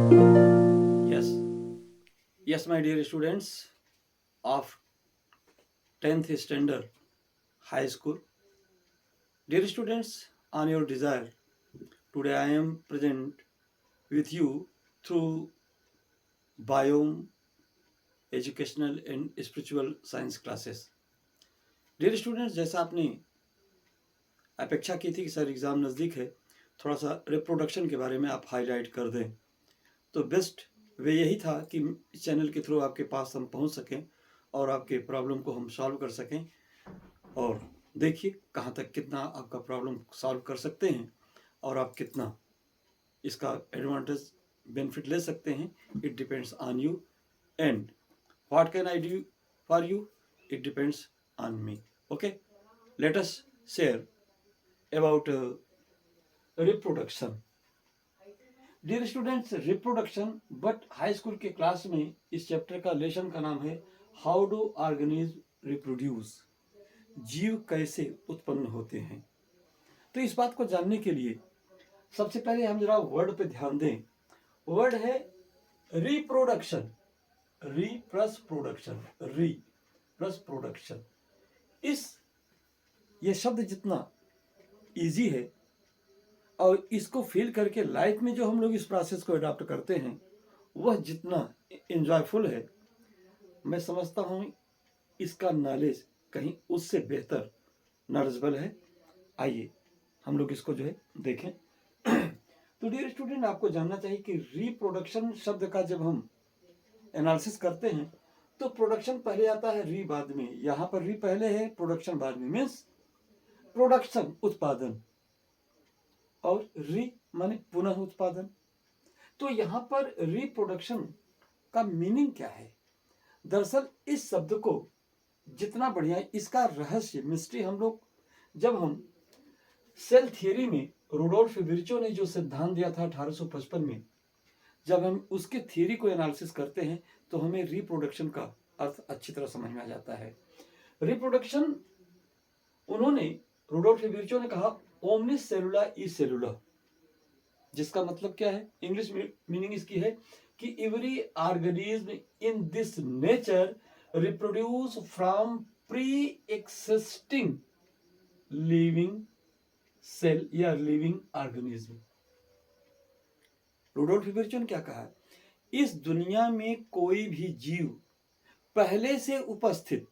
Yes, yes, my dear students of 10th standard high school. Dear students, on your desire, today I am present with you through biome, educational and spiritual science classes. Dear students, जैसा आपने अपेक्षा की थी कि sir exam नज़दीक है, थोड़ा सा रिप्रोडक्शन के बारे में आप हाईलाइट कर दें, तो बेस्ट वे यही था कि इस चैनल के थ्रू आपके पास हम पहुंच सकें और आपके प्रॉब्लम को हम सॉल्व कर सकें। और देखिए कहाँ तक कितना आपका प्रॉब्लम सॉल्व कर सकते हैं और आप कितना इसका एडवांटेज बेनिफिट ले सकते हैं। It depends on you and what can I do for you, it depends on me. Okay, let us share about reproduction. Dear students, reproduction but high school के क्लास में इस चैप्टर का lesson का नाम है हाउ डू ऑर्गेनिज्म रिप्रोड्यूस, जीव कैसे उत्पन्न होते हैं। तो इस बात को जानने के लिए सबसे पहले हम जरा वर्ड पे ध्यान दें। वर्ड है रिप्रोडक्शन, री प्लस प्रोडक्शन, री प्लस प्रोडक्शन। ये शब्द जितना इजी है और इसको फील करके लाइफ में जो हम लोग इस प्रोसेस को अडॉप्ट करते हैं वह जितना एंजॉयफुल है, मैं समझता हूँ इसका नॉलेज कहीं उससे बेहतर नॉलेजेबल है। आइए हम लोग इसको जो है देखें। तो डियर स्टूडेंट, आपको जानना चाहिए कि रिप्रोडक्शन शब्द का जब हम एनालिसिस करते हैं तो प्रोडक्शन पहले आता है, री बाद में। यहाँ पर री पहले है, प्रोडक्शन बाद में। मीन्स प्रोडक्शन उत्पादन और री माने पुनः उत्पादन। तो यहाँ पर रिप्रोडक्शन का मीनिंग क्या है? दरअसल इस शब्द को जितना बढ़िया है, इसका रहस्य मिस्ट्री हम लोग जब हम सेल थियरी में रूडोल्फ विर्चो ने जो सिद्धांत दिया था 1855 में, जब हम उसके थियरी को एनालिसिस करते हैं तो हमें रिप्रोडक्शन का अर्थ अच्छी तरह समझ में आ जाता है। रिप्रोडक्शन, उन्होंने रूडोल्फ विर्चो ने कहा ओमनिस सेलुला ई सेलुला, जिसका मतलब क्या है? इंग्लिश मीनिंग इसकी है कि every organism in this nature reproduce from pre existing living cell या लिविंग ऑर्गेनिज्म। रूडोल्फ विर्चो ने क्या कहा? इस दुनिया में कोई भी जीव पहले से उपस्थित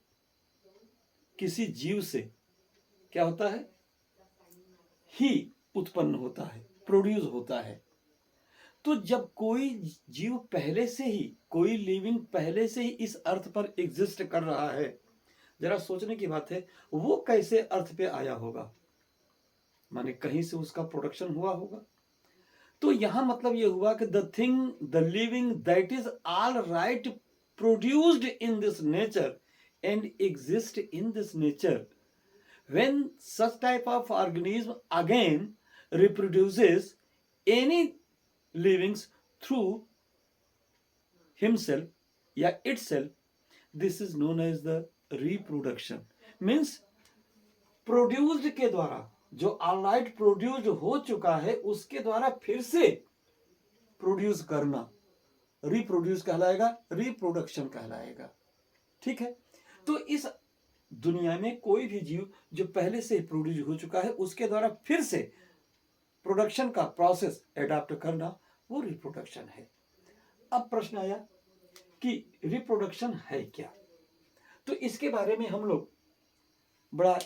किसी जीव से क्या होता है? ही उत्पन्न होता है, प्रोड्यूस होता है। तो जब कोई जीव पहले से ही, कोई लिविंग पहले से ही इस अर्थ पर एग्जिस्ट कर रहा है, जरा सोचने की बात है, वो कैसे अर्थ पे आया होगा? माने कहीं से उसका प्रोडक्शन हुआ होगा। तो यहां मतलब ये हुआ कि the thing, the living that is all right produced in this nature and exist in this nature, when such type of organism again reproduces any livings through himself या itself, this is known as the reproduction। means produced के द्वारा, जो alright produced हो चुका है उसके द्वारा फिर से प्रोड्यूस करना रिप्रोड्यूस कहलाएगा, रिप्रोडक्शन कहलाएगा। ठीक है, तो इस दुनिया में कोई भी जीव जो पहले से प्रोड्यूस हो चुका है उसके द्वारा फिर से प्रोडक्शन का प्रोसेस एडॉप्ट करना, वो रिप्रोडक्शन है। अब प्रश्न आया कि रिप्रोडक्शन है क्या? तो इसके बारे में हम लोग, बड़ा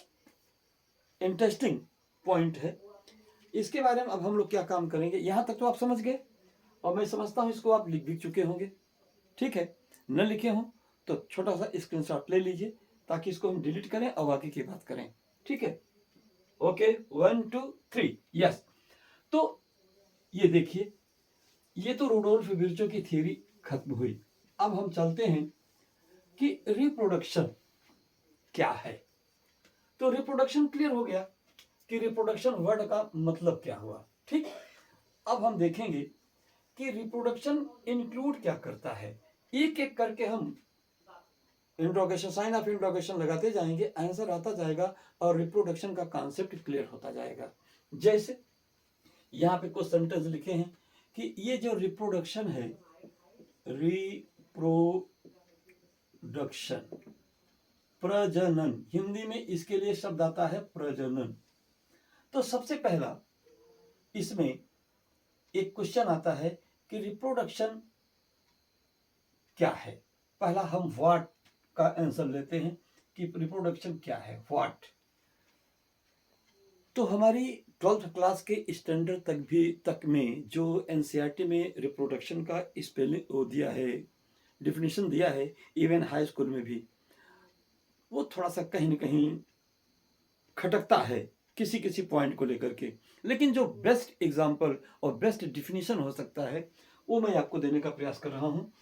इंटरेस्टिंग पॉइंट है, इसके बारे में अब हम लोग क्या काम करेंगे। यहां तक तो आप समझ गए और मैं समझता हूं इसको आप लिख भी चुके होंगे। ठीक है, न लिखे हों तो छोटा सा स्क्रीनशॉट ले लीजिए ताकि इसको हम डिलीट करें और बाकी की बात करें। ठीक है, ओके, 1 2 3, यस। तो ये देखिए, ये तो रूडोल्फ विर्चो की थ्योरी खत्म हुई। अब हम चलते हैं कि रिप्रोडक्शन क्या है। तो रिप्रोडक्शन क्लियर हो गया कि रिप्रोडक्शन वर्ड का मतलब क्या हुआ। ठीक, अब हम देखेंगे कि रिप्रोडक्शन इंक्लूड क्या करता है। एक एक करके हम इंट्रोगेशन, साइन ऑफ इंट्रोगेशन लगाते जाएंगे, आंसर आता जाएगा और रिप्रोडक्शन का कॉन्सेप्ट क्लियर होता जाएगा। जैसे यहाँ पे कुछ सेंटेंस लिखे हैं कि ये जो रिप्रोडक्शन है, रिप्रोडक्शन, प्रजनन, हिंदी में इसके लिए शब्द आता है प्रजनन। तो सबसे पहला इसमें एक क्वेश्चन आता है कि रिप्रोडक्शन क्या है। पहला हम व्हाट का आंसर लेते हैं कि रिप्रोडक्शन क्या है, व्हाट। तो हमारी 12th क्लास के स्टैंडर्ड तक में जो एनसीईआरटी में रिप्रोडक्शन का स्पेलिंग वो दिया है, डिफिनेशन दिया है, इवन हाई स्कूल में भी वो थोड़ा सा कहीं ना कहीं खटकता है किसी किसी पॉइंट को लेकर के। लेकिन जो बेस्ट एग्जाम्पल और बेस्ट डिफिनीशन हो सकता है वो मैं आपको देने का प्रयास कर रहा हूँ।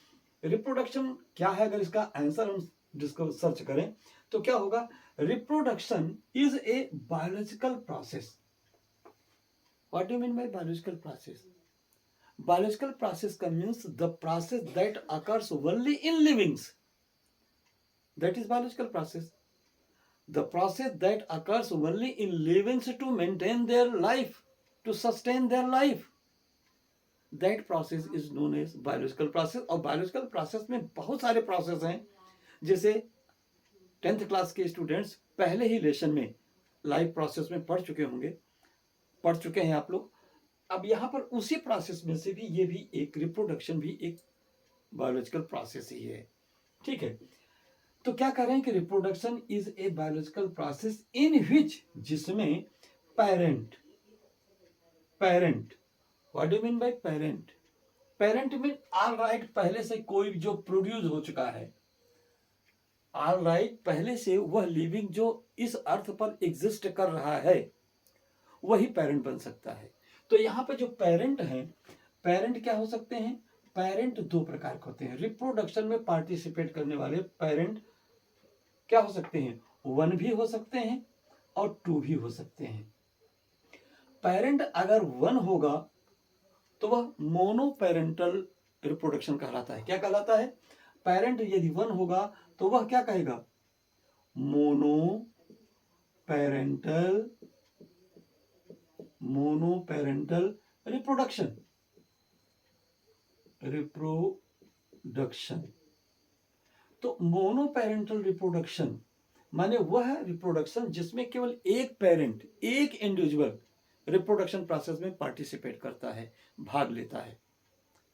रिप्रोडक्शन क्या है, अगर इसका आंसर हम जिसको सर्च करें तो क्या होगा, reproduction is a biological process. What do mean by biological process? Biological process का means the process that occurs only in livings, that is biological process. The process that occurs only in livings to maintain their life, to sustain their life, that process is known as biological process। और biological process में बहुत सारे process हैं, जैसे 10th class के students पहले ही lesson में life process में पढ़ चुके हैं आप लोग। अब यहाँ पर उसी प्रोसेस में से भी ये भी एक रिप्रोडक्शन भी एक बायोलॉजिकल प्रोसेस ही है, ठीक है। तो क्या कह रहे हैं कि reproduction is a biological process in which, जिसमें parent, what do mean by parent? Parent mean all right, पहले से कोई जो प्रोड्यूस हो चुका है, ऑल राइट, पहले से वह लिविंग जो इस अर्थ पर एग्जिस्ट कर रहा है वही पेरेंट बन सकता है। तो यहाँ पे जो पेरेंट हैं, पेरेंट क्या हो सकते हैं? पेरेंट दो प्रकार के होते हैं। रिप्रोडक्शन में पार्टिसिपेट करने वाले पेरेंट क्या हो सकते हैं? 1 भी हो सकते हैं और 2 भी हो सकते हैं। पेरेंट अगर 1 होगा तो वह मोनो पेरेंटल रिप्रोडक्शन कहलाता है। क्या कहलाता है? पेरेंट यदि 1 होगा तो वह क्या कहेगा? Mono parental reproduction. तो मोनो पेरेंटल रिप्रोडक्शन माने वह रिप्रोडक्शन जिसमें केवल एक पेरेंट, एक इंडिविजुअल रिप्रोडक्शन प्रोसेस में पार्टिसिपेट करता है, भाग लेता है,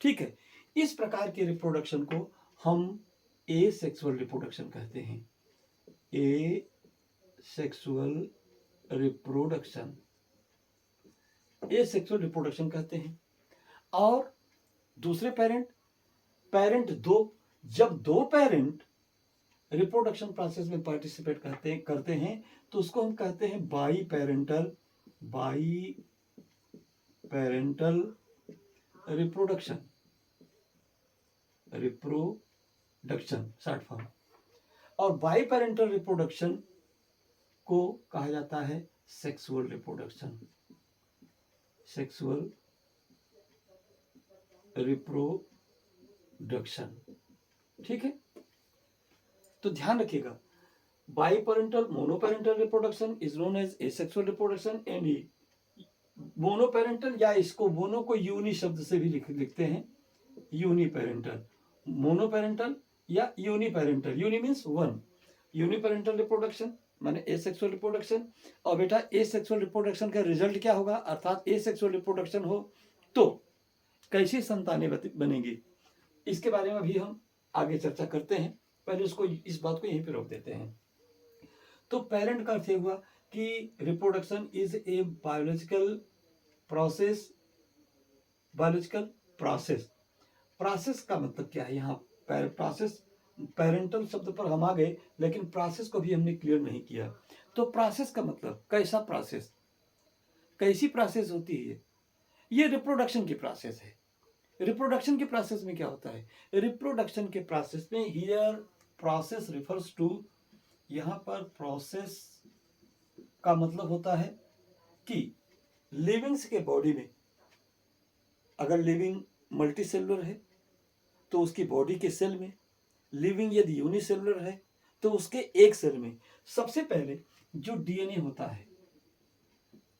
ठीक है। इस प्रकार के रिप्रोडक्शन को हम एसेक्सुअल रिप्रोडक्शन कहते हैं। एसेक्सुअल रिप्रोडक्शन कहते हैं। और दूसरे पेरेंट 2, जब 2 पेरेंट रिप्रोडक्शन प्रोसेस में पार्टिसिपेट करते हैं तो उसको हम कहते हैं by parental reproduction short form. और बाई पेरेंटल रिप्रोडक्शन को कहा जाता है सेक्सुअल रिप्रोडक्शन, ठीक है। तो ध्यान रखिएगा, biparental monoparental reproduction is known as asexual reproduction and monoparental, या इसको मोनो को यूनि शब्द से भी लिखते हैं, यूनिपेरेंटल, मोनोपेरेंटल या uniparental, uni means 1, uniparental reproduction माने एसेक्सुअल रिप्रोडक्शन। और बेटा एसेक्सुअल रिप्रोडक्शन का रिजल्ट क्या होगा, अर्थात एसेक्सुअल रिप्रोडक्शन हो तो कैसी संतानें बनेंगी, इसके बारे में भी हम आगे चर्चा करते हैं। पहले इस बात को यहीं पे रोक देते हैं। तो पेरेंट का अर्थ हुआ कि reproduction is a biological process का मतलब क्या है? यहाँ प्रोसेस, पेरेंटल शब्द पर हम आ गए लेकिन प्रोसेस को भी हमने क्लियर नहीं किया। तो प्रोसेस का मतलब कैसा प्रोसेस, कैसी प्रोसेस होती है? ये रिप्रोडक्शन की प्रोसेस है। रिप्रोडक्शन के प्रोसेस में क्या होता है? रिप्रोडक्शन के प्रोसेस में हियर प्रोसेस रिफर्स टू, यहाँ पर प्रोसेस का मतलब होता है कि लिविंग्स के बॉडी में, अगर लिविंग मल्टीसेलुलर है तो उसकी बॉडी के सेल में, लिविंग यदि यूनिसेलुलर है तो उसके एक सेल में सबसे पहले जो डीएनए होता है,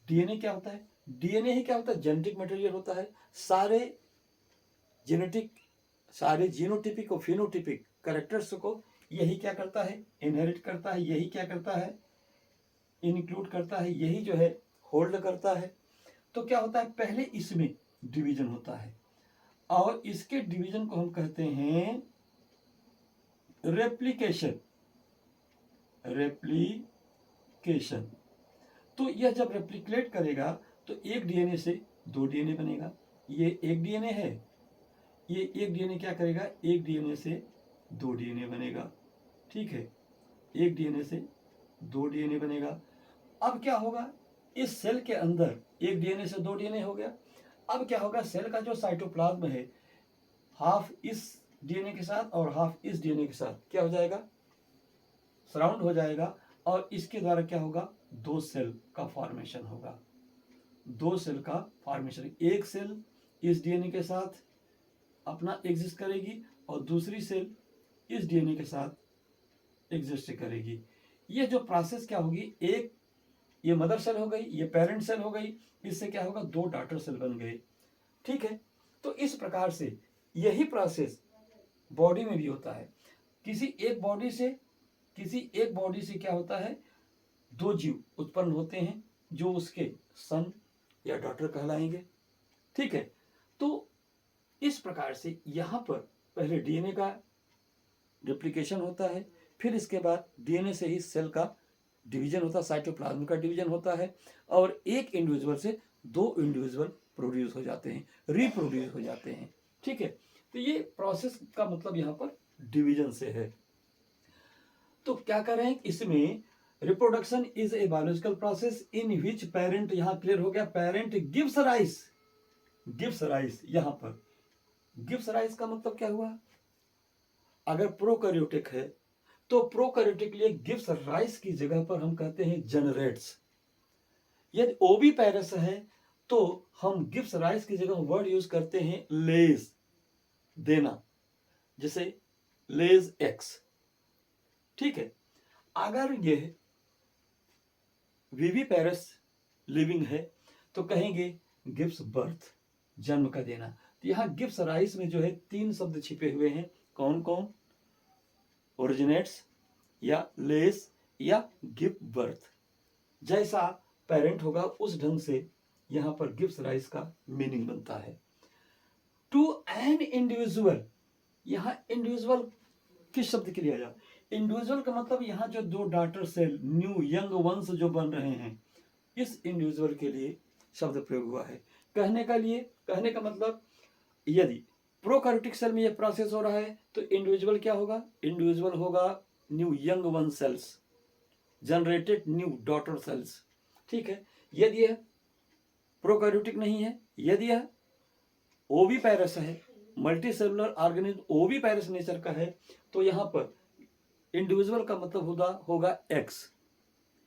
डीएनए क्या होता है? डीएनए ही क्या होता है? जेनेटिक मटेरियल होता है। सारे जेनेटिक सारे जीनोटिपिक और फिनोटिपिक कैरेक्टर्स को यही क्या करता है, इनहेरिट करता है, यही क्या करता है, इंक्लूड करता है, यही जो है होल्ड करता है। तो क्या होता है, पहले इसमें डिवीजन होता है और इसके डिवीजन को हम कहते हैं रेप्लिकेशन। रेप्लिकेशन तो यह जब रेप्लिकेट करेगा तो एक डीएनए से दो डीएनए बनेगा। ये एक डीएनए है, ये एक डीएनए क्या करेगा, एक डीएनए से दो डीएनए बनेगा। ठीक है, एक डीएनए से दो डीएनए बनेगा। अब क्या होगा, इस सेल के अंदर एक डीएनए से दो डीएनए हो गया। अब क्या होगा, सेल का जो साइटोप्लाज्म है हाफ इस डीएनए के साथ और हाफ इस डीएनए के साथ क्या हो जाएगा, सराउंड हो जाएगा और इसके द्वारा क्या होगा, दो सेल का फॉर्मेशन होगा। दो सेल का फॉर्मेशन, एक सेल इस डीएनए के साथ अपना एग्जिस्ट करेगी और दूसरी सेल इस डीएनए के साथ एग्जिस्ट करेगी। ये जो प्रोसेस क्या होगी, एक ये मदर सेल हो गई, ये पेरेंट सेल हो गई, इससे क्या होगा, दो डॉटर सेल बन गए। ठीक है, तो इस प्रकार से यही प्रोसेस बॉडी में भी होता है। किसी एक बॉडी से क्या होता है, दो जीव उत्पन्न होते हैं जो उसके सन या डॉटर कहलाएंगे। ठीक है, तो इस प्रकार से यहां पर पहले डीएनए का रेप्लिकेशन होता है, फिर इसके बाद डीएनए से ही सेल का डिवीजन होता है, साइटोप्लाज्म का डिवीजन होता है और एक इंडिविजुअल से दो इंडिविजुअल प्रोड्यूस हो जाते हैं, रिप्रोड्यूस हो जाते हैं। ठीक है, तो ये प्रोसेस का मतलब यहाँ पर डिवीजन से है। तो क्या कर रहे हैं इसमें, reproduction is a biological process in which parent, यहां क्लियर हो गया, पेरेंट गिव्स राइस। यहां पर गिव्स राइस का मतलब क्या हुआ, अगर प्रोकैरियोटिक है तो प्रोकैरियोटिक लिए गिव्स राइस की जगह पर हम कहते हैं जनरेट्स। यदि ओवी पैरस है तो हम गिव्स राइस की जगह वर्ड यूज करते हैं लेज, देना, जैसे लेज एक्स। ठीक है, अगर यह वीवी पैरस लिविंग है तो कहेंगे गिव्स बर्थ, जन्म का देना। तो यहां गिव्स राइस में जो है तीन शब्द छिपे हुए हैं, कौन कौन, ओरिजिनेट्स या लेस या गिव बर्थ। जैसा पेरेंट होगा उस ढंग से यहां पर गिव्स राइस का मीनिंग बनता है। टू एन इंडिविजुअल, यहां इंडिविजुअल किस शब्द के लिए आया, इंडिविजुअल का मतलब यहां जो दो daughter cell new young ones जो बन रहे हैं, इस इंडिविजुअल के लिए शब्द प्रयोग हुआ है। कहने का मतलब, यदि प्रोकैरियोटिक सेल में यह प्रोसेस हो रहा है तो इंडिविजुअल क्या होगा, इंडिविजुअल होगा new young one cells, generated new daughter cells. ठीक है, यदि यह प्रोकैरियोटिक नहीं है, यदि यह ओविपैरस है, मल्टी सेलुलर ऑर्गेनिज्म ओविपैरस नेचर का है, तो यहां पर इंडिविजुअल का मतलब होगा एक्स,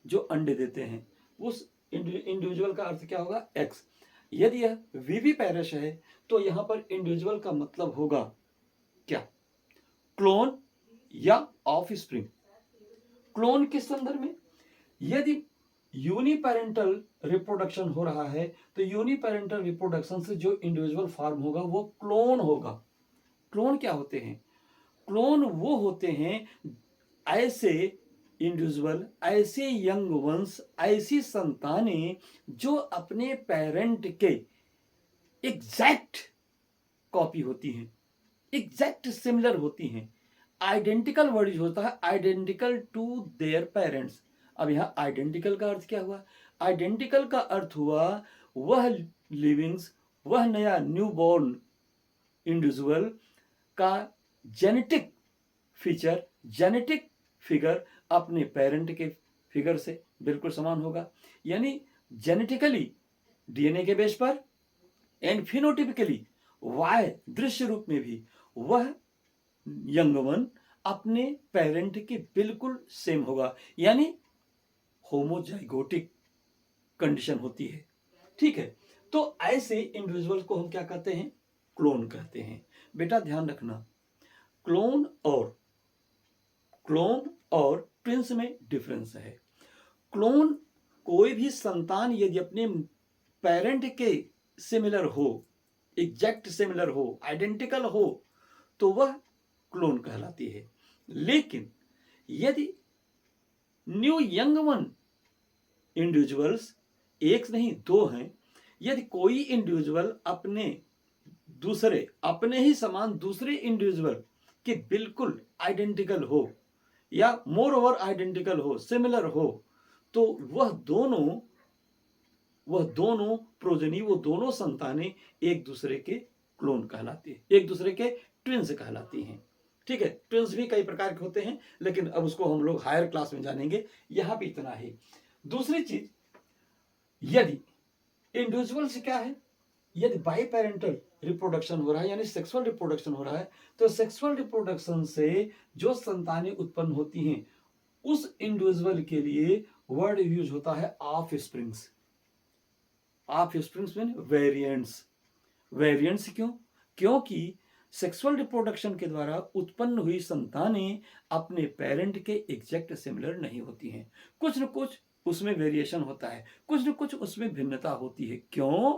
जो अंडे देते हैं, उस इंडिविजुअल का अर्थ क्या होगा, एक्स। यदि यह विविपैरस है तो यहां पर इंडिविजुअल का मतलब होगा क्या, क्लोन या ऑफस्प्रिंग। क्लोन किस संदर्भ में, यदि यूनिपेरेंटल रिप्रोडक्शन हो रहा है तो यूनिपेरेंटल रिप्रोडक्शन से जो इंडिविजुअल फॉर्म होगा वो क्लोन होगा। क्लोन क्या होते हैं, क्लोन वो होते हैं ऐसे इंडिविजुअल, ऐसे यंग वंश, ऐसी संतानें जो अपने पेरेंट के एग्जैक्ट कॉपी होती हैं, एग्जैक्ट सिमिलर होती हैं। आइडेंटिकल वर्ड यूज होता है, आइडेंटिकल टू देयर पेरेंट्स। अब यहां आइडेंटिकल का अर्थ क्या हुआ, आइडेंटिकल का अर्थ हुआ वह लिविंग्स, वह नया न्यू बॉर्न इंडिविजुअल का जेनेटिक फीचर, जेनेटिक फिगर अपने पेरेंट के फिगर से बिल्कुल समान होगा। यानी जेनेटिकली डीएनए के बेस पर एंड फिनोटिपिकली वाय दृश्य रूप में भी वह यंग वन अपने पेरेंट के बिल्कुल सेम होगा, यानी होमोजाइगोटिक कंडीशन होती है। ठीक है, तो ऐसे इंडिविजुअल को हम क्या कहते हैं, क्लोन कहते हैं। बेटा ध्यान रखना, क्लोन और ट्विंस में डिफरेंस है। क्लोन, कोई भी संतान यदि अपने पेरेंट के सिमिलर हो एग्जैक्ट सिमिलर हो, आइडेंटिकल हो, तो वह क्लोन कहलाती है। लेकिन यदि न्यू यंग वन इंडिविजुअल्स, एक नहीं दो हैं, यदि कोई इंडिविजुअल अपने ही समान दूसरे इंडिविजुअल के बिल्कुल आइडेंटिकल हो या मोर ओवर आइडेंटिकल हो, सिमिलर हो, तो वह दोनों प्रोजनी, वो दोनों संतानें एक दूसरे के क्लोन कहलाती है, एक दूसरे के ट्विंस कहलाती हैं। ठीक है, ट्विंस भी कई प्रकार के होते हैं, लेकिन अब उसको हम लोग हायर क्लास में जानेंगे, यहां पे इतना ही। दूसरी चीज, यदि इंडिविजुअल्स क्या है, यदि बाई पेरेंटल रिप्रोडक्शन हो रहा है, यानी सेक्सुअल रिप्रोडक्शन हो रहा है, तो सेक्सुअल रिप्रोडक्शन से जो संतानें उत्पन्न होती हैं, उस इंडिविजुअल के लिए वर्ड यूज होता है of springs. Of springs mean variants. Variants क्यों? क्योंकि सेक्सुअल रिप्रोडक्शन के द्वारा उत्पन्न हुई संतानें अपने पेरेंट के एग्जैक्ट सिमिलर नहीं होती हैं, कुछ न कुछ उसमें वेरिएशन होता है, कुछ न कुछ उसमें भिन्नता होती है। क्यों?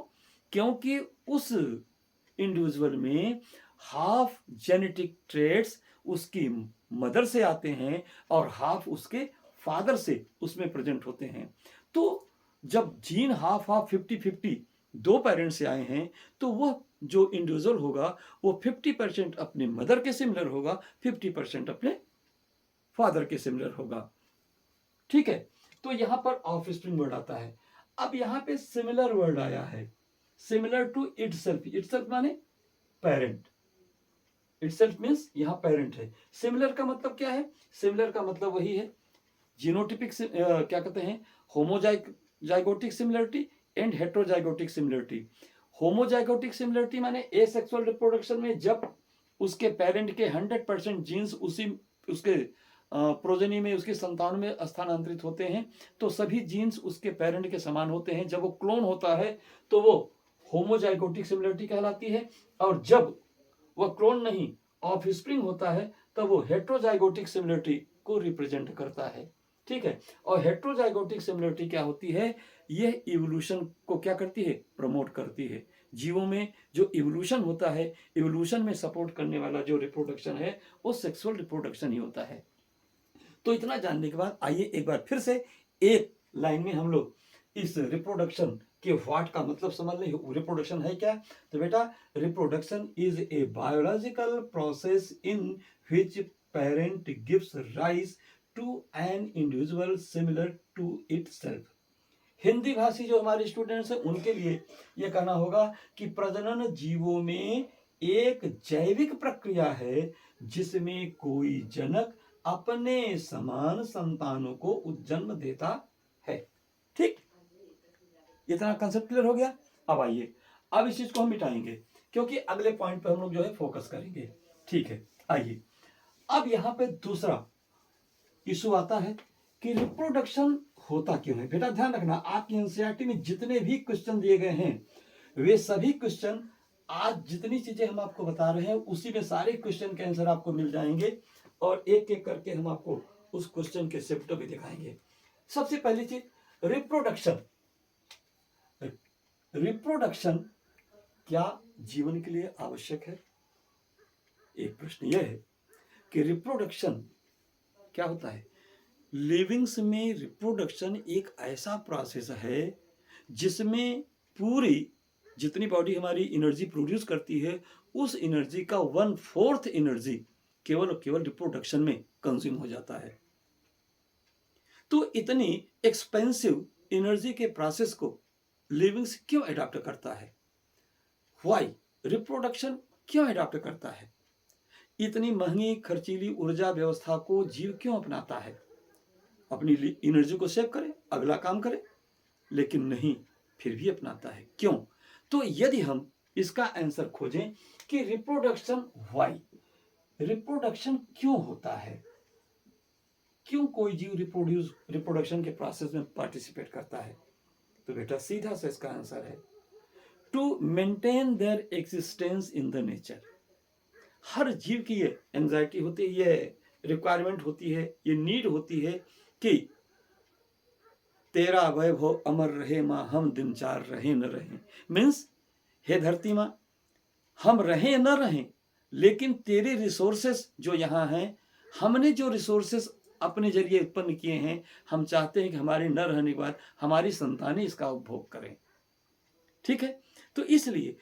क्योंकि उस इंडिविजुअल में हाफ जेनेटिक ट्रेट्स उसकी मदर से आते हैं और हाफ उसके फादर से उसमें प्रेजेंट होते हैं। तो जब जीन हाफ हाफ 50-50 दो पेरेंट्स से आए हैं, तो वह जो इंडिविजुअल होगा वो 50% अपने मदर के सिमिलर होगा, 50% अपने फादर के सिमिलर होगा। ठीक है, तो यहां पर ऑफ स्प्रिंग वर्ड आता है। अब यहां पे सिमिलर वर्ड आया है, सिमिलर टू इटसेल्फ। इटसेल्फ माने पेरेंट, इटसेल्फ मींस यहां पेरेंट है। सिमिलर का मतलब क्या है? सिमिलर का मतलब वही है जीनोटिपिक क्या कहते हैं, homozygotic similarity and heterozygotic similarity. Homozygotic similarity माने एसेक्सुअल रिप्रोडक्शन में जब उसके पेरेंट के 100% जीन्स उसके प्रोजेनी में, उसकी संतान में स्थानांतरित होते हैं, तो सभी जीन्स उसके पेरेंट के समान होते हैं। जब वो क्लोन होता है तो वो होमोजाइगोटिक सिमिलरिटी कहलाती है, और जब वह क्लोन नहीं ऑफ स्प्रिंग होता है तब वो हेट्रोजाइगोटिक सिमिलरिटी को रिप्रेजेंट करता है। ठीक है, और हेट्रोजाइगोटिक सिमिलरिटी क्या होती है? यह इवोल्यूशन को क्या करती है? प्रमोट करती है। जीवों में जो इवोल्यूशन होता है, इवोल्यूशन में सपोर्ट करने वाला जो रिप्रोडक्शन है, वो सेक्सुअल रिप्रोडक्शन ही होता है। तो इतना जानने के बाद आइए एक बार फिर से एक लाइन में हम लोग इस रिप्रोडक्शन के व्हाट का मतलब समझ लें। रिप्रोडक्शन है क्या? तो बेटा, reproduction is a biological process in which parent gives rise to an individual similar to itself. Hindi भाषी जो हमारे स्टूडेंट्स हैं उनके लिए यह कहना होगा कि प्रजनन जीवों में एक जैविक प्रक्रिया है जिसमें कोई जनक अपने समान संतानों को जन्म देता है। ठीक, इतना कंसेप्ट क्लियर हो गया। अब आइए, अब इस चीज को हम मिटाएंगे क्योंकि अगले पॉइंट पे हम लोग जो है फोकस करेंगे। ठीक है, आइए अब यहां पे दूसरा इशू आता है कि रिप्रोडक्शन होता क्यों है। बेटा ध्यान रखना, आपकी एनसीईआरटी में जितने भी क्वेश्चन दिए गए हैं, वे सभी क्वेश्चन, आज जितनी चीजें हम आपको बता रहे हैं उसी में सारे क्वेश्चन के आंसर आपको मिल जाएंगे, और एक एक करके हम आपको उस क्वेश्चन के सिम्टम भी दिखाएंगे। सबसे पहली चीज, रिप्रोडक्शन। रिप्रोडक्शन क्या जीवन के लिए आवश्यक है? एक प्रश्न यह है कि रिप्रोडक्शन क्या होता है। लिविंग्स में रिप्रोडक्शन एक ऐसा प्रोसेस है जिसमें पूरी जितनी बॉडी हमारी एनर्जी प्रोड्यूस करती है, उस एनर्जी का 1/4 एनर्जी केवल और केवल रिप्रोडक्शन में कंज्यूम हो जाता है। तो इतनी एक्सपेंसिव एनर्जी के प्रोसेस को लिविंग्स क्यों अडॉप्ट करता है? व्हाई? रिप्रोडक्शन क्यों अडॉप्ट करता है? इतनी महंगी खर्चीली ऊर्जा व्यवस्था को जीव क्यों अपनाता है? अपनी एनर्जी को सेव करे, अगला काम करे, लेकिन नहीं, फिर भी अपनाता है। क्यों? तो यदि हम इसका आंसर खोजें कि रिप्रोडक्शन व्हाई, रिप्रोडक्शन क्यों होता है, क्यों कोई जीव रिप्रोडक्शन के प्रोसेस में पार्टिसिपेट करता है, तो बेटा सीधा सा इसका आंसर है to maintain their existence in the nature. हर जीव की ये एंजाइटी होती है, ये रिक्वायरमेंट होती है, ये नीड होती है कि तेरा वैभव अमर रहे माँ, हम दिन चार रहे न रहे। मीन्स, हे धरती माँ, हम रहें न रहें, लेकिन तेरे रिसोर्सेस जो यहाँ हैं, हमने जो रिसोर्सेस अपने जरिए उत्पन्न किए हैं, हम चाहते हैं कि हमारे न रहने के बाद हमारी संतानें इसका उपभोग करें। ठीक है? तो इसलिए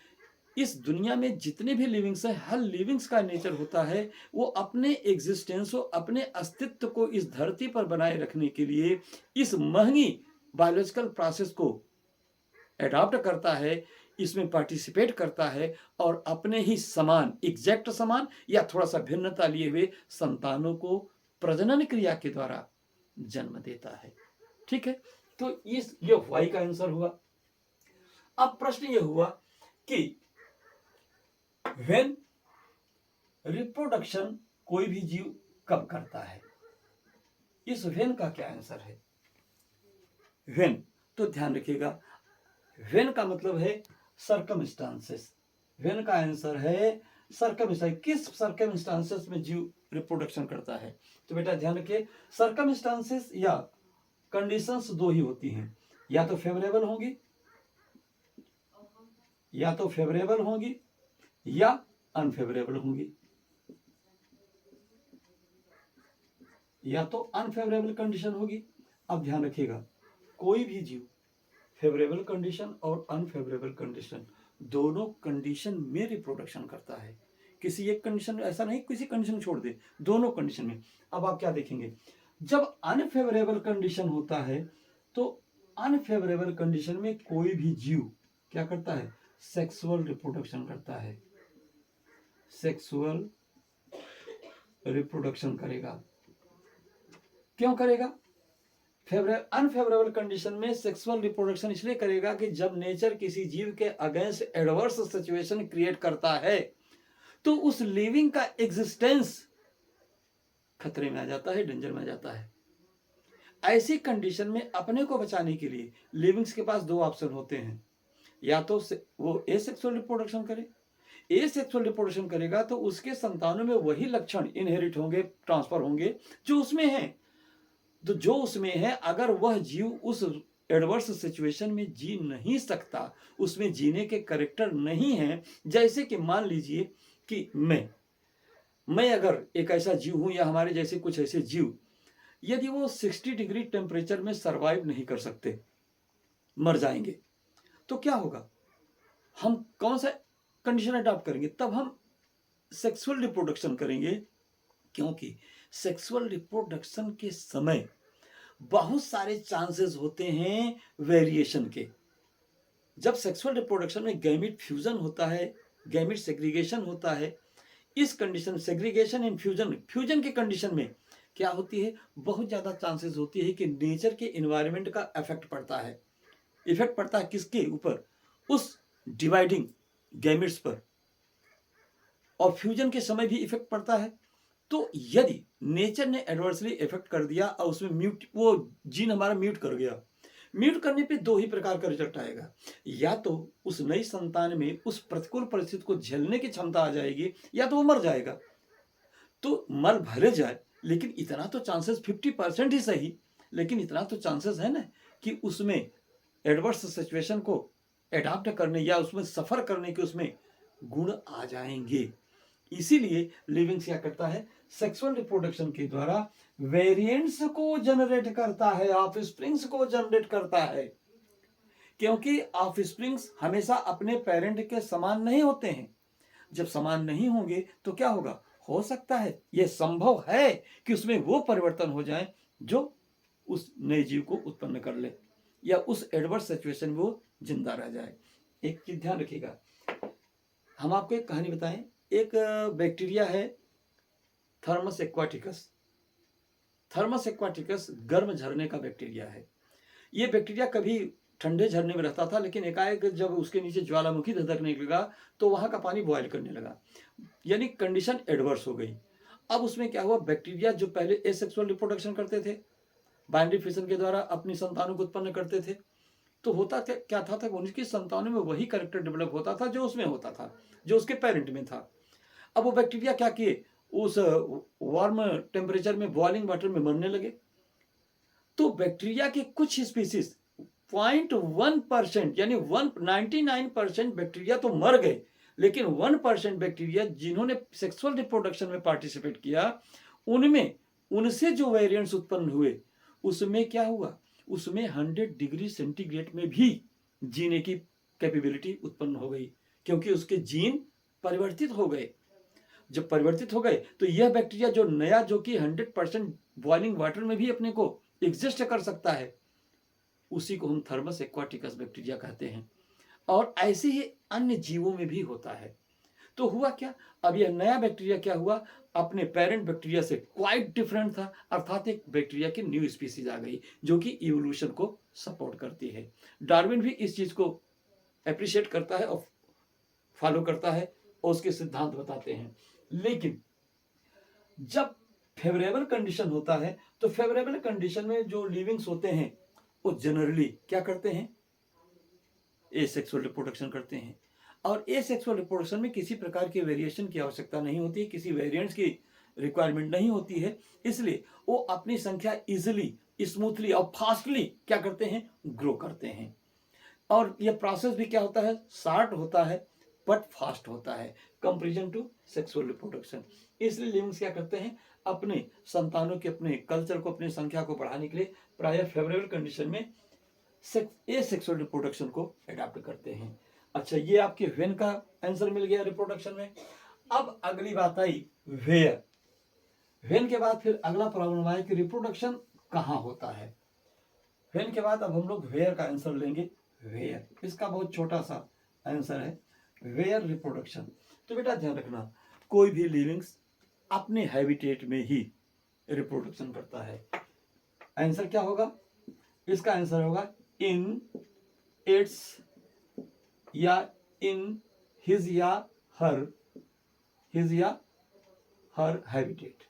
इस दुनिया में जितने भी लिविंग्स हैं, हर लिविंग्स का नेचर होता है वो अपने एग्जिस्टेंस को, अपने अस्तित्व को इस धरती पर बनाए रखने के लिए इस महंगी बायोलॉजिकल प्रोसेस को एडॉप्ट करता है, इसमें पार्टिसिपेट करता है और अपने ही समान, एग्जैक्ट समान या थोड़ा सा भिन्नता लिए हुए संतानों को प्रजनन क्रिया के द्वारा जन्म देता है। ठीक है? तो ये वाई का आंसर हुआ। अब प्रश्न ये हुआ कि व्हेन रिप्रोडक्शन कोई भी जीव कब करता है, इस व्हेन का क्या आंसर है? व्हेन, तो ध्यान रखिएगा, व्हेन का मतलब है सर्कमस्टांसेस। व्हेन का आंसर है सर्कमस्टांस। किस सर्कमस्टांसेस में जीव रिप्रोडक्शन करता है? तो बेटा ध्यान रखिए, सर्कमस्टांसेस या कंडीशंस दो ही होती हैं, या तो फेवरेबल होंगी, या तो फेवरेबल होंगी या अनफेवरेबल होंगी, या तो अनफेवरेबल कंडीशन होगी। अब ध्यान रखिएगा, कोई भी जीव फेवरेबल कंडीशन और अनफेवरेबल कंडीशन दोनों कंडीशन में रिप्रोडक्शन करता है। किसी एक कंडीशन में ऐसा नहीं, किसी कंडीशन छोड़ दे, दोनों कंडीशन में। अब आप क्या देखेंगे, जब अनफेवरेबल कंडीशन होता है तो अनफेवरेबल कंडीशन में कोई भी जीव क्या करता है? सेक्सुअल रिप्रोडक्शन करता है, सेक्सुअल रिप्रोडक्शन करेगा। क्यों करेगा? अनफेवरेबल कंडीशन में सेक्सुअल रिप्रोडक्शन इसलिए करेगा कि जब नेचर किसी जीव के अगेंस्ट एडवर्स सिचुएशन क्रिएट करता है तो उस लिविंग का एग्जिस्टेंस खतरे में आ जाता है, डेंजर में आ जाता है। ऐसी कंडीशन में अपने को बचाने के लिए लिविंग्स के पास दो ऑप्शन होते हैं, या तो वो एसेक्सुअल रिप्रोडक्शन करे। एसेक्सुअल रिप्रोडक्शन करेगा तो उसके संतानों में वही लक्षण इनहेरिट होंगे, ट्रांसफर होंगे जो उसमें है। तो जो उसमें है, अगर वह जीव उस एडवर्स सिचुएशन में जी नहीं सकता, उसमें जीने के कैरेक्टर नहीं है, जैसे कि मान लीजिए कि मैं अगर एक ऐसा जीव हूं, या हमारे जैसे कुछ ऐसे जीव, यदि वो 60 डिग्री टेम्परेचर में सरवाइव नहीं कर सकते, मर जाएंगे, तो क्या होगा? हम कौन सा कंडीशन अडॉप्ट करेंगे? तब हम सेक्सुअल रिप्रोडक्शन करेंगे, क्योंकि सेक्सुअल रिप्रोडक्शन के समय बहुत सारे चांसेस होते हैं वेरिएशन के। जब सेक्सुअल रिप्रोडक्शन में गैमिट फ्यूजन होता है, गैमिट सेग्रीगेशन होता है, इस कंडीशन सेग्रीगेशन एंड फ्यूजन के कंडीशन में क्या होती है? बहुत ज्यादा चांसेस होती है कि नेचर के एनवायरनमेंट का इफेक्ट पड़ता है। इफेक्ट पड़ता है किसके ऊपर? उस डिवाइडिंग गैमिट्स पर, और फ्यूजन के समय भी इफेक्ट पड़ता है। तो यदि नेचर ने एडवर्सली इफेक्ट कर दिया और उसमें म्यूट, वो जीन हमारा म्यूट कर गया, म्यूट करने पे दो ही प्रकार का रिजल्ट आएगा, या तो उस नई संतान में उस प्रतिकूल परिस्थिति को झेलने की क्षमता आ जाएगी, या तो वो मर जाएगा। तो मर भले जाए, लेकिन इतना तो चांसेस 50% ही सही, लेकिन इतना तो चांसेस है ना कि उसमें एडवर्स सिचुएशन को एडाप्ट करने या उसमें सफर करने के उसमें गुण आ जाएंगे। इसीलिए लिविंग्स क्या करता है? सेक्सुअल रिप्रोडक्शन के द्वारा वेरिएंट्स को जनरेट करता है, ऑफस्प्रिंग्स को जनरेट करता है, क्योंकि ऑफस्प्रिंग्स हमेशा अपने पेरेंट के समान नहीं होते हैं। जब समान नहीं होंगे तो क्या होगा? हो सकता है, यह संभव है कि उसमें वो परिवर्तन हो जाए जो उस नए जीव को उत्पन्न कर ले, या उस एडवर्स सिचुएशन में वो जिंदा रह जाए। एक चीज ध्यान रखिएगा, हम आपको एक कहानी बताएं। एक बैक्टीरिया है थर्मस एक्वाटिकस। थर्मस एक्वाटिकस गर्म झरने का बैक्टीरिया है। ये बैक्टीरिया कभी ठंडे झरने में रहता था, लेकिन एकाएक जब उसके नीचे ज्वालामुखी धधकने लगा तो वहां का पानी बॉयल करने लगा, यानी कंडीशन एडवर्स हो गई। अब उसमें क्या हुआ? बैक्टीरिया जो पहले एसेक्सुअल रिप्रोडक्शन करते थे, बाइनरी फिशन के द्वारा अपनी संतानों को उत्पन्न करते थे, तो होता क्या था उनकी संतानों में वही कैरेक्टर डेवलप होता था जो उसमें होता था, जो उसके पेरेंट में था। अब वो बैक्टीरिया क्या किए? उस वार्म टेम्परेचर में, बॉइलिंग वाटर में मरने लगे। तो बैक्टीरिया के कुछ स्पीसीज 0.1% यानी 99% बैक्टीरिया तो मर गए, लेकिन 1% बैक्टीरिया जिन्होंने सेक्सुअल रिप्रोडक्शन में पार्टिसिपेट किया, उनमें उनसे जो वेरिएंट्स उत्पन्न हुए, उसमें क्या हुआ, उसमें 100 डिग्री सेंटीग्रेड में भी जीने की कैपेबिलिटी उत्पन्न हो गई, क्योंकि उसके जीन परिवर्तित हो गए। जब परिवर्तित हो गए तो यह बैक्टीरिया जो नया, जो कि 100% बॉइलिंग वाटर में भी अपने को एग्जिस्ट कर सकता है, उसी को हम थर्मस एक्वाटिकस बैक्टीरिया कहते हैं। और ऐसे ही अन्य जीवों में भी होता है। तो हुआ क्या, अब यह नया बैक्टीरिया क्या हुआ, अपने पेरेंट बैक्टीरिया से क्वाइट डिफरेंट था, अर्थात एक बैक्टीरिया की न्यू स्पीसीज आ गई जो कि इवोल्यूशन को सपोर्ट करती है। डार्विन भी इस चीज को अप्रिशिएट करता है और फॉलो करता है और उसके सिद्धांत बताते हैं। लेकिन जब फेवरेबल कंडीशन होता है तो फेवरेबल कंडीशन में जो लिविंग्स होते हैं वो जनरली क्या करते हैं, एसेक्सुअल रिप्रोडक्शन करते हैं। और एसेक्सुअल रिप्रोडक्शन में किसी प्रकार के वेरिएशन की आवश्यकता नहीं होती है, किसी वेरिएंट्स की रिक्वायरमेंट नहीं होती है, इसलिए वो अपनी संख्या इजिली, स्मूथली और फास्टली क्या करते हैं, ग्रो करते हैं। और यह प्रोसेस भी क्या होता है, शॉर्ट होता है बट फास्ट होता है कंपेरिजन टू सेक्सुअल रिप्रोडक्शन। इसलिए लिविंग्स क्या करते हैं, अपने संतानों के, अपने कल्चर को, अपनी संख्या को बढ़ाने के लिए प्रायः फेवरेबल कंडीशन में सेक्सुअल रिप्रोडक्शन को अडॉप्ट करते हैं। अच्छा, ये आपके व्हेन का आंसर मिल गया रिप्रोडक्शन में। अब अगली बात आई वेयर। व्हेन के बाद फिर अगला प्रॉब्लम आया कि रिप्रोडक्शन कहाँ होता है। व्हेन के बाद अब हम लोग वेयर का आंसर लेंगे। वेयर, इसका बहुत छोटा सा आंसर है, वेयर रिप्रोडक्शन। तो बेटा ध्यान रखना, कोई भी लिविंग्स अपने हैबिटेट में ही रिप्रोडक्शन करता है। आंसर क्या होगा, इसका आंसर होगा इन इट्स या इन हिज या हर हैबिटेट।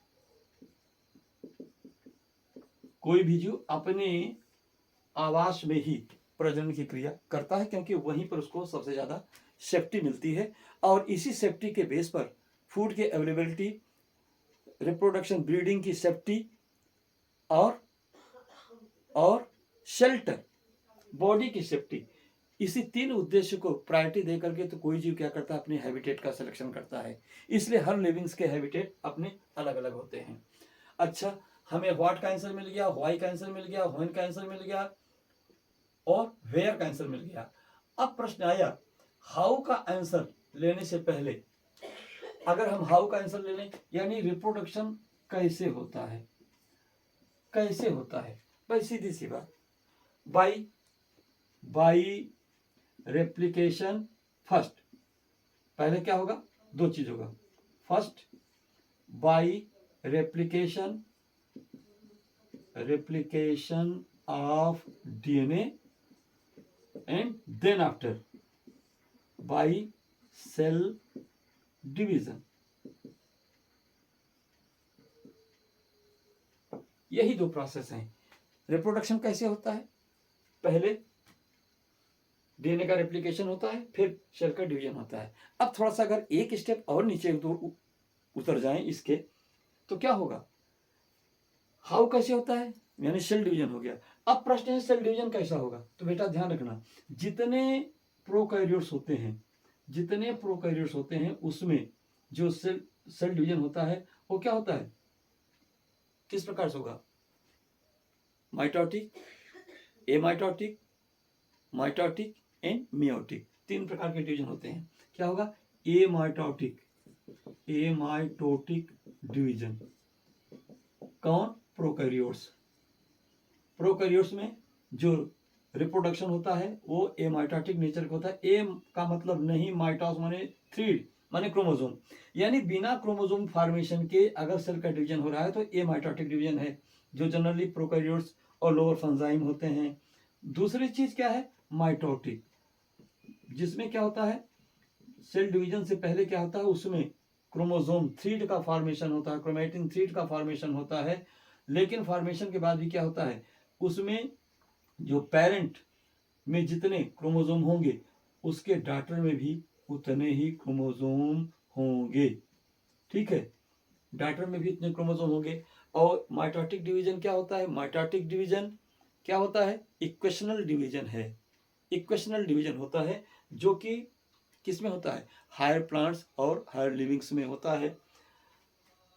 कोई भी जीव अपने आवास में ही प्रजनन की क्रिया करता है, क्योंकि वहीं पर उसको सबसे ज्यादा सेफ्टी मिलती है। और इसी सेफ्टी के बेस पर फूड की अवेलेबिलिटी, रिप्रोडक्शन, ब्रीडिंग की सेफ्टी और शेल्टर, बॉडी की सेफ्टी, इसी तीन उद्देश्य को प्रायोरिटी दे करके तो कोई जीव क्या करता है, अपने हैबिटेट का सिलेक्शन करता है। इसलिए हर लिविंग्स के हैबिटेट अपने अलग अलग होते हैं। अच्छा, हमें व्हाट का आंसर मिल गया, व्हाई का आंसर मिल गया, व्हेन का आंसर मिल गया और वेयर का आंसर मिल गया। अब प्रश्न आया हाउ का आंसर लेने से पहले, अगर हम हाउ का आंसर ले लें, यानी रिप्रोडक्शन कैसे होता है, कैसे होता है, भाई सीधी सी बात, बाई रेप्लिकेशन फर्स्ट। पहले क्या होगा, दो चीज होगा, first by replication of DNA and then after by cell division. यही दो प्रोसेस हैं। रिप्रोडक्शन कैसे होता है, पहले डीएनए का रेप्लिकेशन होता है, फिर सेल का डिवीजन होता है। अब थोड़ा सा अगर एक स्टेप और नीचे उतर जाएं इसके, तो क्या होगा, हाउ कैसे होता है, यानी सेल डिवीजन हो गया। अब प्रश्न है सेल डिवीजन कैसा होगा, तो बेटा ध्यान रखना, जितने प्रोकैरियोट्स होते हैं उसमें जो सेल डिवीजन होता है वो क्या होता है, किस प्रकार से होगा, माइटोटिक, एमाइटोटिक, माइटोटिक एंड मियोटिक, तीन प्रकार के डिवीजन होते हैं। क्या होगा, एमाइटोटिक डिवीजन। कौन, प्रोकैरियोट्स में जो रिप्रोडक्शन होता है वो एमाइटोटिक नेचर का होता है। ए का मतलब नहीं, माइटोस माने थ्रीड, माने क्रोमोसोम, यानी बिना क्रोमोसोम फॉर्मेशन के अगर सेल का डिवीजन हो रहा है तो एमाइटोटिक डिवीजन है, जो जनरली प्रोकैरियोट्स और लोअर फंजाइम होते हैं। दूसरी चीज क्या है, माइटोटिक, जिसमें क्या होता है, सेल डिवीजन से पहले क्या होता है, उसमें क्रोमोसोम थ्रीड का फॉर्मेशन होता है, क्रोमैटिन थ्रीड का फॉर्मेशन होता है। लेकिन फॉर्मेशन के बाद भी क्या होता है, उसमें जो पेरेंट में जितने क्रोमोसोम होंगे उसके डॉटर में भी उतने ही क्रोमोसोम होंगे। ठीक है, डॉटर में भी इतने क्रोमोसोम होंगे। और माइटोटिक डिवीजन क्या होता है, माइटोटिक डिवीजन क्या होता है, इक्वेशनल डिवीजन है। इक्वेशनल डिवीजन होता है जो कि किस में होता है? हायर प्लांट्स और हायर लिविंग्स में होता है,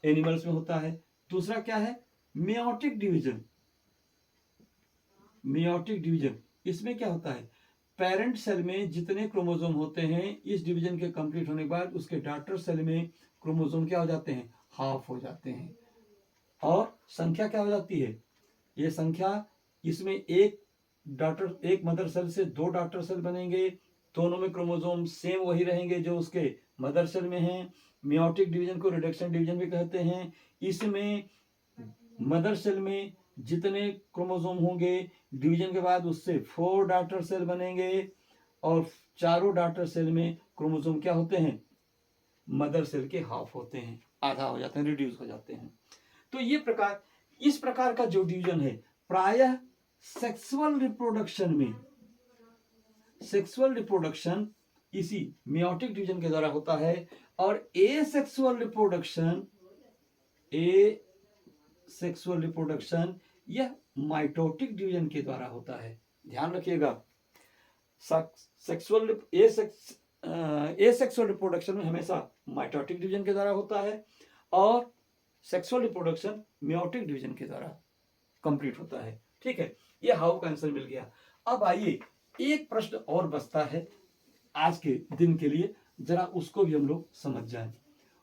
एनिमल्स में होता है। दूसरा क्या है? Meiotic division. मेयोटिक डिवीजन, इसमें क्या होता है? पेरेंट सेल में जितने क्रोमोसोम होते हैं, इस डिवीजन के कंप्लीट होने के बाद उसके डॉटर सेल में क्रोमोसोम क्या हो जाते हैं? हाफ हो जाते हैं। और संख्या क्या हो जाती है? ये संख्या, इसमें एक मदर सेल से 2 डॉटर सेल बनेंगे, दोनों में क्रोमोसोम सेम वही रहेंगे जो उसके मदर सेल में हैं। मेयोटिक डिवीजन को रिडक्शन डिवीजन भी कहते हैं। इसमें मदर सेल में जितने क्रोमोसोम होंगे, डिवीजन के बाद उससे 4 डॉटर सेल बनेंगे, और चारों डॉटर सेल में क्रोमोसोम क्या होते हैं? मदर सेल के हाफ होते हैं, आधा हो जाते हैं, रिड्यूस हो जाते हैं। तो इस प्रकार का जो डिवीजन है, प्रायः सेक्सुअल रिप्रोडक्शन इसी मेयोटिक डिवीजन के द्वारा होता है, और एसेक्सुअल रिप्रोडक्शन यह माइटोटिक डिवीजन के द्वारा होता है। ध्यान रखिएगा, एसेक्सुअल रिप्रोडक्शन में हमेशा माइटोटिक डिवीजन के द्वारा होता है, और सेक्सुअल रिप्रोडक्शन मेयोटिक डिवीजन के द्वारा कंप्लीट होता है। ठीक है, ये हाउ का आंसर मिल गया। अब आइए, एक प्रश्न और बचता है आज के दिन के लिए, जरा उसको भी हम लोग समझ जाएं।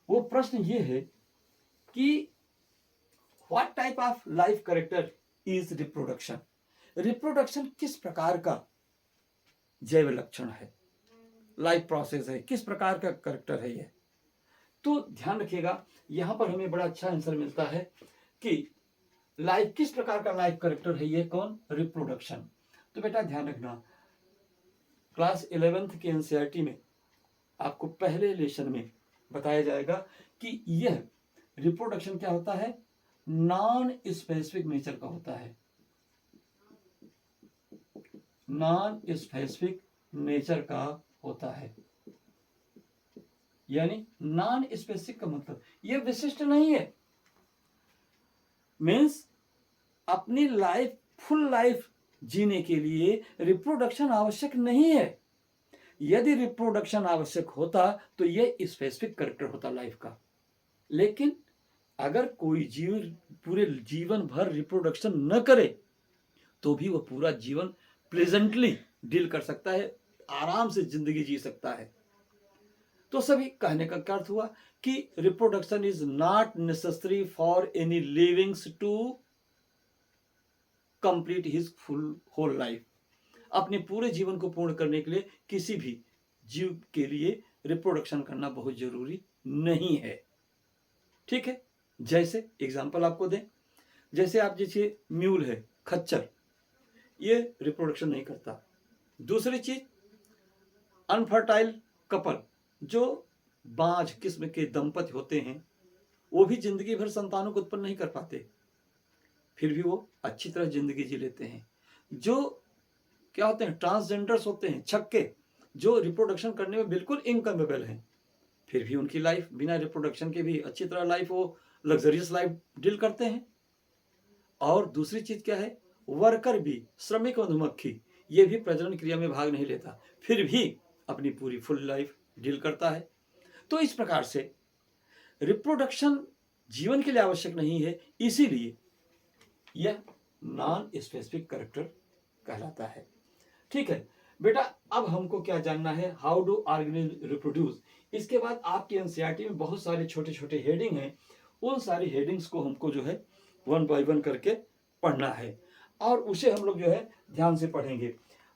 वो प्रश्न ये है कि what type of life character is reproduction? Reproduction किस प्रकार का जैव लक्षण है, लाइफ प्रोसेस है, किस प्रकार का कैरेक्टर है ये? तो ध्यान रखिएगा, यहां पर हमें बड़ा अच्छा आंसर मिलता है कि लाइफ किस प्रकार का लाइफ कैरेक्टर है ये, कौन? रिप्रोडक्शन। तो बेटा ध्यान रखना, क्लास 11th के एनसीईआरटी में आपको पहले लेसन में बताया जाएगा कि यह रिप्रोडक्शन क्या होता है? नॉन स्पेसिफिक नेचर का होता है। नॉन स्पेसिफिक नेचर का होता है, यानी नॉन स्पेसिफिक का मतलब यह विशिष्ट नहीं है। मीन्स अपनी लाइफ, फुल लाइफ जीने के लिए रिप्रोडक्शन आवश्यक नहीं है। यदि रिप्रोडक्शन आवश्यक होता तो यह स्पेसिफिक कैरेक्टर होता लाइफ का। लेकिन अगर कोई जीव पूरे जीवन भर रिप्रोडक्शन न करे तो भी वह पूरा जीवन प्लेजेंटली डील कर सकता है, आराम से जिंदगी जी सकता है। तो सभी कहने का क्या अर्थ हुआ कि reproduction is not necessary for any livings to complete his full whole life. अपने पूरे जीवन को पूर्ण करने के लिए किसी भी जीव के लिए रिप्रोडक्शन करना बहुत जरूरी नहीं है। ठीक है, जैसे एग्जांपल आपको दें, जैसे आप जैसे म्यूल है, खच्चर, ये रिप्रोडक्शन नहीं करता। दूसरी चीज, अनफर्टाइल कपल, जो बांझ किस्म के दंपति होते हैं, वो भी जिंदगी भर संतानों को उत्पन्न नहीं कर पाते, फिर भी वो अच्छी तरह जिंदगी जी लेते हैं। जो क्या होते हैं, ट्रांसजेंडर्स होते हैं, छक्के, जो रिप्रोडक्शन करने में बिल्कुल इनकैपेबल हैं, फिर भी उनकी लाइफ बिना रिप्रोडक्शन के भी अच्छी तरह लाइफ, वो लग्जरियस लाइफ डील करते हैं। और दूसरी चीज क्या है, वर्कर भी, श्रमिक मधुमक्खी, ये भी प्रजनन क्रिया में भाग नहीं लेता, फिर भी अपनी पूरी फुल लाइफ डील करता है। तो इस प्रकार से रिप्रोडक्शन जीवन के लिए आवश्यक नहीं है, इसीलिए यह नॉन स्पेसिफिक कैरेक्टर कहलाता है। ठीक है बेटा, अब हमको क्या जानना है, हाउ डू ऑर्गेनिज्म रिप्रोड्यूस। इसके बाद आपके एनसीईआरटी में बहुत सारे छोटे छोटे हेडिंग हैं, उन सारी हेडिंग्स को हमको जो है 1 by 1 करके पढ़ना है, और उसे हम लोग जो है ध्यान से पढ़ेंगे।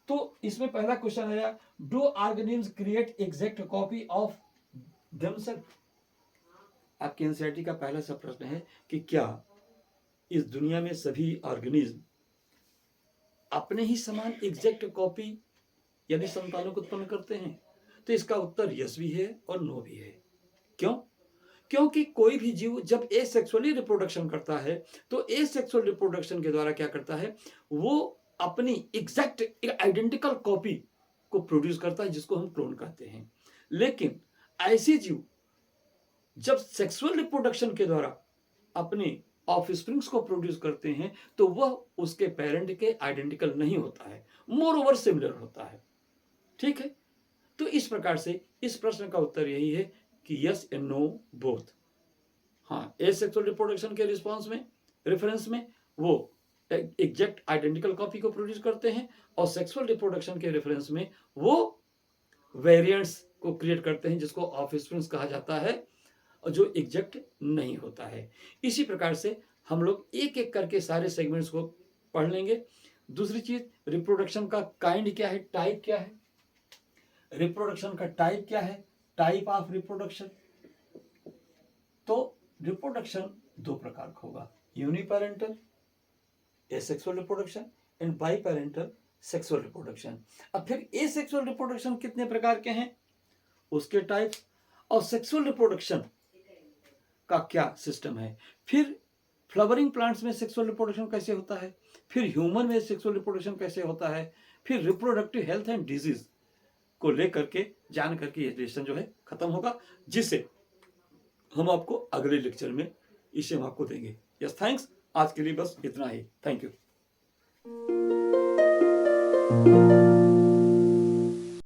तो इसमें पहला क्वेश्चन आया, do organism create exact copy of themselves. आपके एनसीईआरटी का पहला सा प्रश्न है कि क्या इस दुनिया में सभी ऑर्गेनिज्म अपने ही समान एग्जैक्ट कॉपी यानी संतानों को उत्पन्न करते हैं? तो इसका उत्तर यस भी है और नो भी है। क्यों? क्योंकि कोई भी जीव जब एसेक्सुअली रिप्रोडक्शन करता है तो एसेक्सुअल रिप्रोडक्शन के द्वारा क्या करता है, वो अपनी एग्जैक्ट आइडेंटिकल कॉपी को प्रोड्यूस करता है, जिसको हम क्लोन कहते हैं। लेकिन ऐसे जीव जब सेक्सुअल रिप्रोडक्शन के द्वारा अपने ऑफस्प्रिंग्स को प्रोड्यूस करते हैं तो वह उसके पेरेंट के आइडेंटिकल नहीं होता है, मोर ओवर सिमिलर होता है। ठीक है, तो इस प्रकार से इस प्रश्न का उत्तर यही है कि यस एंड नो बोथ। हाँ, एसेक्सुअल रिप्रोडक्शन के रिस्पॉन्स में, रेफरेंस में वो एग्जैक्ट आइडेंटिकल कॉपी को प्रोड्यूस करते हैं, और सेक्सुअल रिप्रोडक्शन के रेफरेंस में वो वेरिएंट्स को क्रिएट करते हैं जिसको ऑफस्प्रिंग्स कहा जाता है, और जो एग्जैक्ट नहीं होता है। इसी प्रकार से हम लोग एक एक करके सारे सेगमेंट्स को पढ़ लेंगे। दूसरी चीज, रिप्रोडक्शन का काइंड क्या है, टाइप क्या है, रिप्रोडक्शन का टाइप क्या है, टाइप ऑफ रिप्रोडक्शन। तो रिप्रोडक्शन दो प्रकार का होगा, uniparental asexual reproduction and biparental sexual reproduction. अब फिर एसेक्सुअल रिप्रोडक्शन कितने प्रकार के हैं, उसके टाइप, और सेक्सुअल रिप्रोडक्शन का क्या सिस्टम है, फिर फ्लावरिंग प्लांट्स में सेक्सुअल रिप्रोडक्शन कैसे होता है, फिर ह्यूमन में सेक्सुअल रिप्रोडक्शन कैसे होता है, फिर रिप्रोडक्टिव हेल्थ एंड डिजीज को लेकर के जान करके ये लेसन जो है खत्म होगा, जिसे हम आपको अगले लेक्चर में इसे हम आपको देंगे। यस, थैंक्स, आज के लिए बस इतना ही, थैंक यू।